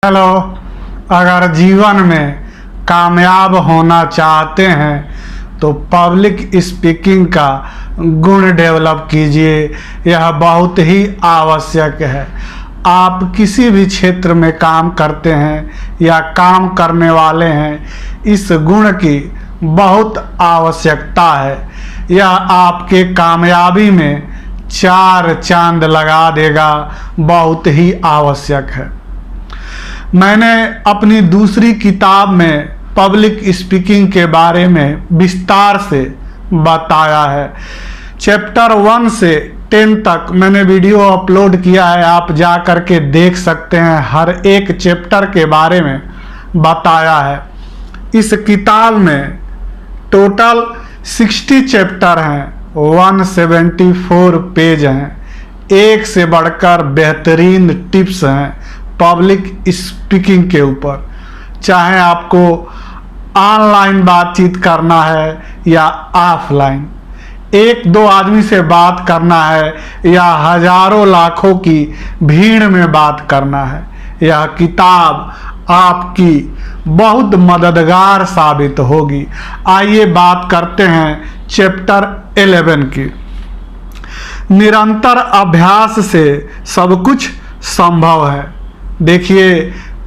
Hello. अगर जीवन में कामयाब होना चाहते हैं तो पब्लिक स्पीकिंग का गुण डेवलप कीजिए। यह बहुत ही आवश्यक है। आप किसी भी क्षेत्र में काम करते हैं या काम करने वाले हैं, इस गुण की बहुत आवश्यकता है। यह आपके कामयाबी में चार चांद लगा देगा। बहुत ही आवश्यक है। मैंने अपनी दूसरी किताब में पब्लिक स्पीकिंग के बारे में विस्तार से बताया है। चैप्टर 1 से 10 तक मैंने वीडियो अपलोड किया है, आप जा कर के देख सकते हैं। हर एक चैप्टर के बारे में बताया है। इस किताब में टोटल 60 चैप्टर हैं, 174 पेज हैं। एक से बढ़कर बेहतरीन टिप्स हैं पब्लिक स्पीकिंग के ऊपर। चाहे आपको ऑनलाइन बातचीत करना है या ऑफलाइन, एक दो आदमी से बात करना है या हजारों लाखों की भीड़ में बात करना है, यह किताब आपकी बहुत मददगार साबित होगी। आइए बात करते हैं चैप्टर 11 की। निरंतर अभ्यास से सब कुछ संभव है। देखिए,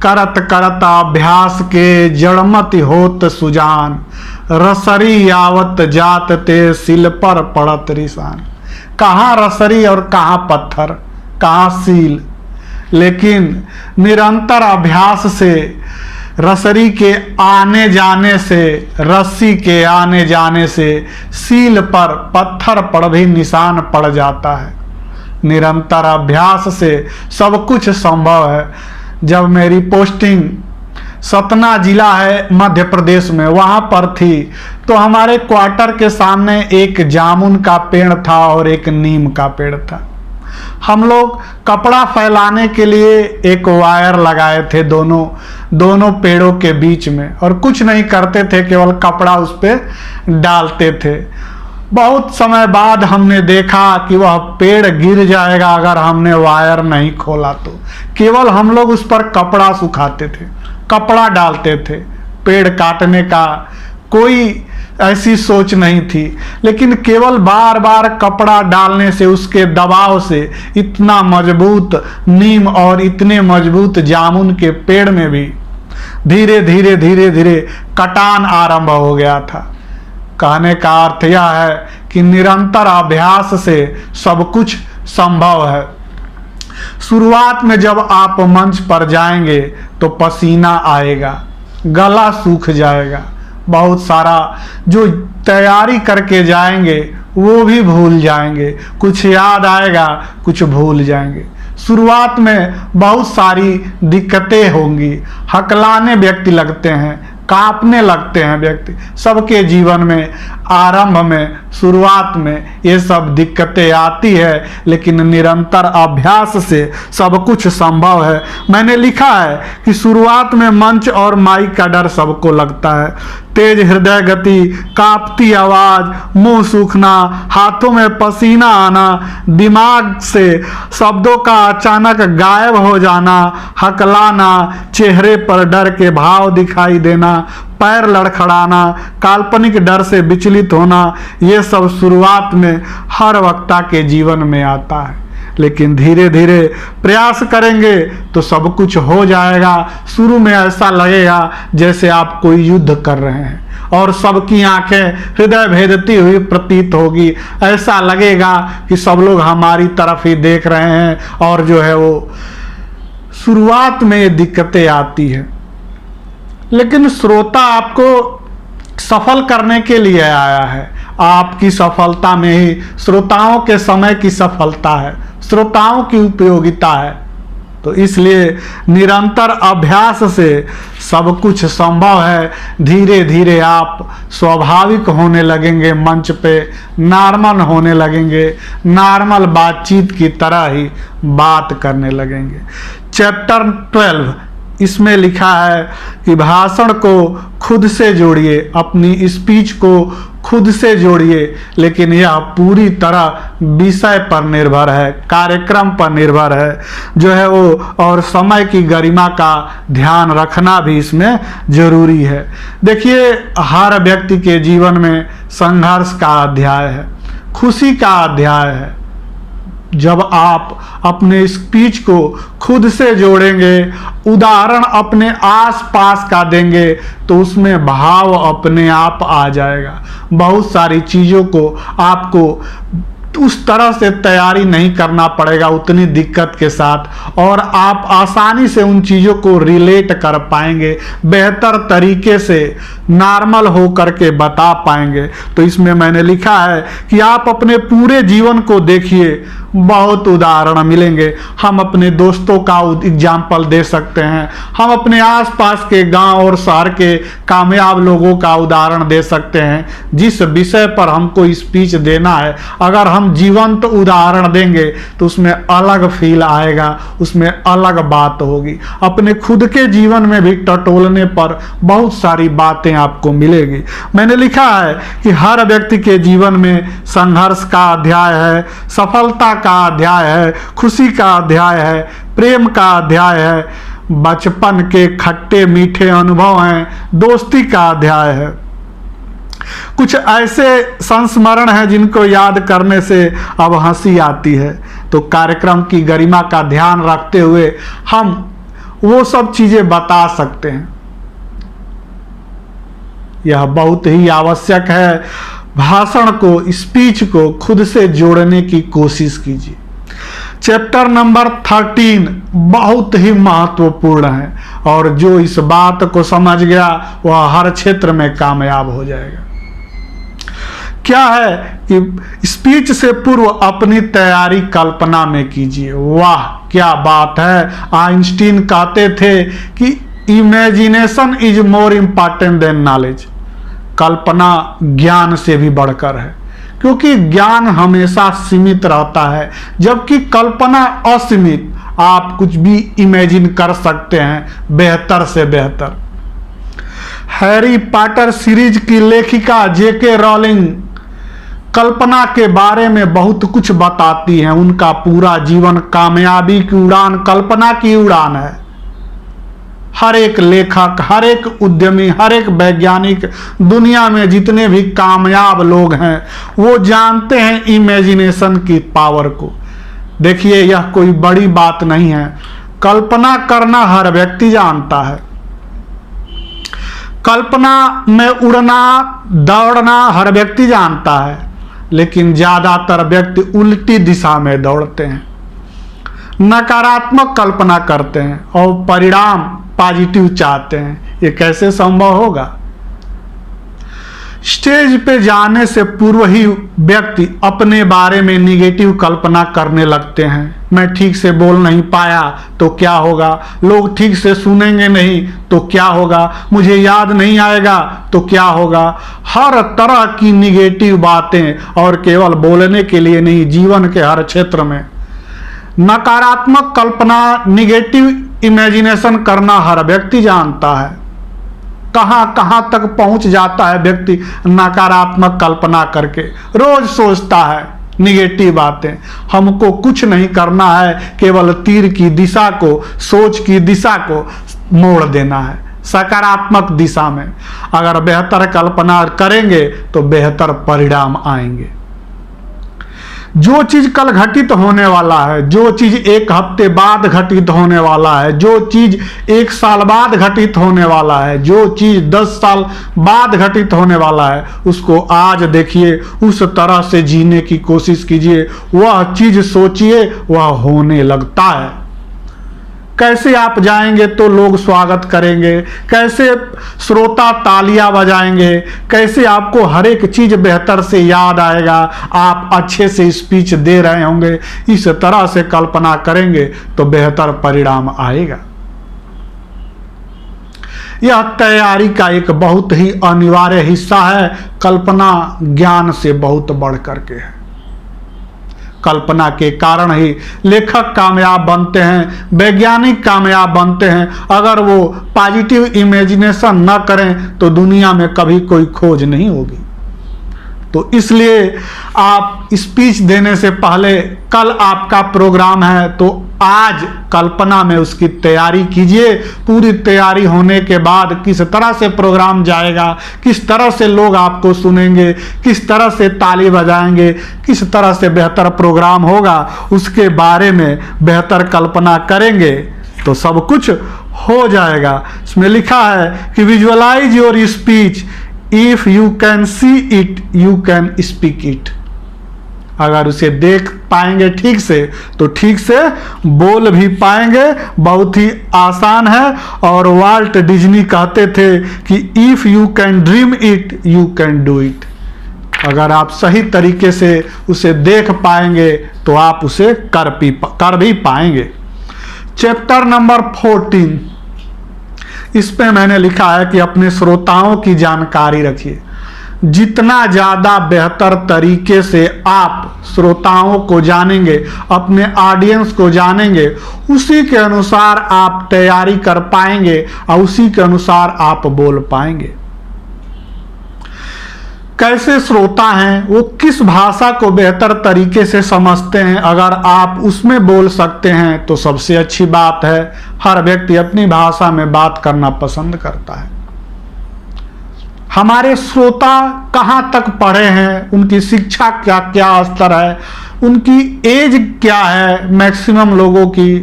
करत करत अभ्यास के जड़मत होत सुजान, रसरी यावत जात ते सिल पर पड़त रिसान। कहाँ रसरी और कहाँ पत्थर, कहाँ सील। लेकिन निरंतर अभ्यास से, रसरी के आने जाने से, रस्सी के आने जाने से सील पर पत्थर पर भी निशान पड़ जाता है। निरंतर अभ्यास से सब कुछ संभव है। जब मेरी पोस्टिंग सतना जिला है मध्य प्रदेश में, वहाँ पर थी, तो हमारे क्वार्टर के सामने एक जामुन का पेड़ था और एक नीम का पेड़ था। हम लोग कपड़ा फैलाने के लिए एक वायर लगाए थे दोनों पेड़ों के बीच में, और कुछ नहीं करते थे, केवल कपड़ा उस पर डालते थे। बहुत समय बाद हमने देखा कि वह पेड़ गिर जाएगा अगर हमने वायर नहीं खोला तो। केवल हम लोग उस पर कपड़ा सुखाते थे, कपड़ा डालते थे। पेड़ काटने का कोई ऐसी सोच नहीं थी, लेकिन केवल बार बार कपड़ा डालने से, उसके दबाव से इतना मजबूत नीम और इतने मजबूत जामुन के पेड़ में भी धीरे धीरे धीरे धीरे कटान आरंभ हो गया था। कहने का अर्थ यह है कि निरंतर अभ्यास से सब कुछ संभव है। शुरुआत में जब आप मंच पर जाएंगे तो पसीना आएगा, गला सूख जाएगा, बहुत सारा जो तैयारी करके जाएंगे वो भी भूल जाएंगे, कुछ याद आएगा, कुछ भूल जाएंगे। शुरुआत में बहुत सारी दिक्कतें होंगी, हकलाने व्यक्ति लगते हैं, कांपने लगते हैं व्यक्ति। सबके जीवन में आरंभ में, शुरुआत में ये सब दिक्कतें आती है, लेकिन निरंतर अभ्यास से सब कुछ संभव है। मैंने लिखा है कि शुरुआत में मंच और माइक का डर सबको लगता है। तेज हृदय गति, कांपती आवाज, मुंह सूखना, हाथों में पसीना आना, दिमाग से शब्दों का अचानक गायब हो जाना, हकलाना, चेहरे पर डर के भाव दिखाई देना, पैर लड़खड़ाना, काल्पनिक डर से विचलित होना, ये सब शुरुआत में हर वक्ता के जीवन में आता है। लेकिन धीरे धीरे प्रयास करेंगे तो सब कुछ हो जाएगा। शुरू में ऐसा लगेगा जैसे आप कोई युद्ध कर रहे हैं और सबकी आंखें हृदय भेदती हुई प्रतीत होगी। ऐसा लगेगा कि सब लोग हमारी तरफ ही देख रहे हैं, और जो है वो शुरुआत में ये दिक्कतें आती है। लेकिन श्रोता आपको सफल करने के लिए आया है। आपकी सफलता में ही श्रोताओं के समय की सफलता है, श्रोताओं की उपयोगिता है। तो इसलिए निरंतर अभ्यास से सब कुछ संभव है। धीरे धीरे आप स्वाभाविक होने लगेंगे, मंच पे नॉर्मल होने लगेंगे, नॉर्मल बातचीत की तरह ही बात करने लगेंगे। चैप्टर 12 इसमें लिखा है कि भाषण को खुद से जोड़िए, अपनी स्पीच को खुद से जोड़िए, लेकिन यह पूरी तरह विषय पर निर्भर है, कार्यक्रम पर निर्भर है जो है वो, और समय की गरिमा का ध्यान रखना भी इसमें जरूरी है। देखिए, हर व्यक्ति के जीवन में संघर्ष का अध्याय है, खुशी का अध्याय है। जब आप अपने स्पीच को खुद से जोड़ेंगे, उदाहरण अपने आसपास का देंगे, तो उसमें भाव अपने आप आ जाएगा। बहुत सारी चीज़ों को आपको उस तरह से तैयारी नहीं करना पड़ेगा उतनी दिक्कत के साथ, और आप आसानी से उन चीज़ों को रिलेट कर पाएंगे, बेहतर तरीके से नॉर्मल हो करके बता पाएंगे। तो इसमें मैंने लिखा है कि आप अपने पूरे जीवन को देखिए, बहुत उदाहरण मिलेंगे। हम अपने दोस्तों का एग्जाम्पल दे सकते हैं, हम अपने आसपास के गांव और शहर के कामयाब लोगों का उदाहरण दे सकते हैं। जिस विषय पर हमको स्पीच देना है, अगर हम जीवंत उदाहरण देंगे तो उसमें अलग फील आएगा, उसमें अलग बात होगी। अपने खुद के जीवन में भी टटोलने पर बहुत सारी बातें आपको मिलेगी। मैंने लिखा है कि हर व्यक्ति के जीवन में संघर्ष का अध्याय है, सफलता का अध्याय है, खुशी का अध्याय है, प्रेम का अध्याय है, बचपन के खट्टे मीठे अनुभव हैं, दोस्ती का अध्याय है। कुछ ऐसे संस्मरण हैं जिनको याद करने से अब हंसी आती है। तो कार्यक्रम की गरिमा का ध्यान रखते हुए हम वो सब चीजें बता सकते हैं। यह बहुत ही आवश्यक है। भाषण को, स्पीच को खुद से जोड़ने की कोशिश कीजिए। चैप्टर नंबर 13 बहुत ही महत्वपूर्ण है, और जो इस बात को समझ गया वह हर क्षेत्र में कामयाब हो जाएगा। क्या है कि स्पीच से पूर्व अपनी तैयारी कल्पना में कीजिए। वाह, क्या बात है। आइंस्टीन कहते थे कि imagination is more important than knowledge. कल्पना ज्ञान से भी बढ़कर है, क्योंकि ज्ञान हमेशा सीमित रहता है, जबकि कल्पना असीमित। आप कुछ भी इमेजिन कर सकते हैं, बेहतर से बेहतर। हैरी पॉटर सीरीज की लेखिका जेके रॉलिंग कल्पना के बारे में बहुत कुछ बताती हैं। उनका पूरा जीवन कामयाबी की उड़ान, कल्पना की उड़ान है। हर एक लेखक, हर एक उद्यमी, हर एक वैज्ञानिक, दुनिया में जितने भी कामयाब लोग हैं, वो जानते हैं इमेजिनेशन की पावर को। देखिए, यह कोई बड़ी बात नहीं है। कल्पना करना हर व्यक्ति जानता है। कल्पना में उड़ना, दौड़ना हर व्यक्ति जानता है, लेकिन ज्यादातर व्यक्ति उल्टी दिशा में दौड़ते हैं, नकारात्मक कल्पना करते हैं और परिणाम पॉजिटिव चाहते हैं। ये कैसे संभव होगा? स्टेज पे जाने से पूर्व ही व्यक्ति अपने बारे में निगेटिव कल्पना करने लगते हैं। मैं ठीक से बोल नहीं पाया तो क्या होगा, लोग ठीक से सुनेंगे नहीं तो क्या होगा, मुझे याद नहीं आएगा तो क्या होगा। हर तरह की निगेटिव बातें, और केवल बोलने के लिए नहीं, जीवन के हर क्षेत्र में नकारात्मक कल्पना, निगेटिव इमेजिनेशन करना हर व्यक्ति जानता है। कहां कहां तक पहुंच जाता है व्यक्ति नकारात्मक कल्पना करके, रोज सोचता है निगेटिव बातें। हमको कुछ नहीं करना है, केवल तीर की दिशा को, सोच की दिशा को मोड़ देना है सकारात्मक दिशा में। अगर बेहतर कल्पना करेंगे तो बेहतर परिणाम आएंगे। जो चीज कल घटित होने वाला है, जो चीज एक हफ्ते बाद घटित होने वाला है, जो चीज 1 साल बाद घटित होने वाला है, जो चीज 10 साल बाद घटित होने वाला है, उसको आज देखिए, उस तरह से जीने की कोशिश कीजिए। वह चीज सोचिए, वह होने लगता है। कैसे आप जाएंगे तो लोग स्वागत करेंगे, कैसे श्रोता तालियां बजाएंगे, कैसे आपको हर एक चीज बेहतर से याद आएगा, आप अच्छे से स्पीच दे रहे होंगे। इस तरह से कल्पना करेंगे तो बेहतर परिणाम आएगा। यह तैयारी का एक बहुत ही अनिवार्य हिस्सा है। कल्पना ज्ञान से बहुत बढ़ करके है। कल्पना के कारण ही लेखक कामयाब बनते हैं, वैज्ञानिक कामयाब बनते हैं। अगर वो पॉजिटिव इमेजिनेशन न करें तो दुनिया में कभी कोई खोज नहीं होगी। तो इसलिए आप स्पीच देने से पहले, कल आपका प्रोग्राम है तो आज कल्पना में उसकी तैयारी कीजिए। पूरी तैयारी होने के बाद किस तरह से प्रोग्राम जाएगा, किस तरह से लोग आपको सुनेंगे, किस तरह से ताली बजाएंगे, किस तरह से बेहतर प्रोग्राम होगा, उसके बारे में बेहतर कल्पना करेंगे तो सब कुछ हो जाएगा। इसमें लिखा है कि visualise your speech, if you can see it you can speak it. अगर उसे देख पाएंगे ठीक से तो ठीक से बोल भी पाएंगे। बहुत ही आसान है। और वाल्ट डिज्नी कहते थे कि if you can dream it you can do it. अगर आप सही तरीके से उसे देख पाएंगे तो आप उसे कर भी पाएंगे। चैप्टर नंबर 14, इस पे मैंने लिखा है कि अपने श्रोताओं की जानकारी रखिए। जितना ज़्यादा बेहतर तरीके से आप श्रोताओं को जानेंगे, अपने ऑडियंस को जानेंगे, उसी के अनुसार आप तैयारी कर पाएंगे और उसी के अनुसार आप बोल पाएंगे। कैसे श्रोता हैं, वो किस भाषा को बेहतर तरीके से समझते हैं, अगर आप उसमें बोल सकते हैं तो सबसे अच्छी बात है। हर व्यक्ति अपनी भाषा में बात करना पसंद करता है। हमारे श्रोता कहाँ तक पढ़े हैं, उनकी शिक्षा क्या क्या स्तर है, उनकी एज क्या है। मैक्सिमम लोगों की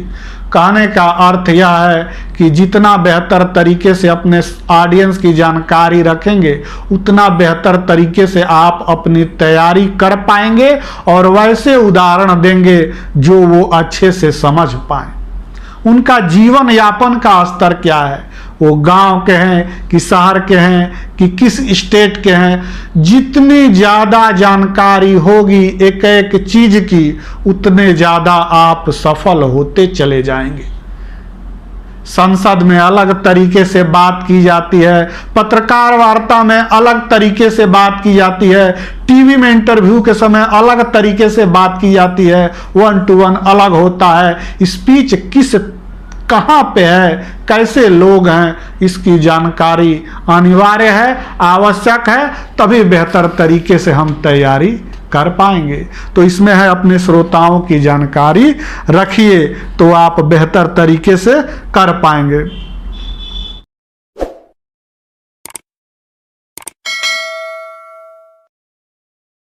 कहने का अर्थ यह है कि जितना बेहतर तरीके से अपने ऑडियंस की जानकारी रखेंगे उतना बेहतर तरीके से आप अपनी तैयारी कर पाएंगे और वैसे उदाहरण देंगे जो वो अच्छे से समझ पाएं। उनका जीवन यापन का स्तर क्या है, वो गांव के हैं कि शहर के हैं कि किस स्टेट के हैं। जितनी ज़्यादा जानकारी होगी एक एक चीज़ की, उतने ज़्यादा आप सफल होते चले जाएंगे। संसद में अलग तरीके से बात की जाती है, पत्रकार वार्ता में अलग तरीके से बात की जाती है, टीवी में इंटरव्यू के समय अलग तरीके से बात की जाती है, 1 to 1 अलग होता है। स्पीच किस कहाँ पे है, कैसे लोग हैं, इसकी जानकारी अनिवार्य है, आवश्यक है, तभी बेहतर तरीके से हम तैयारी कर पाएंगे। तो इसमें है अपने श्रोताओं की जानकारी रखिए तो आप बेहतर तरीके से कर पाएंगे।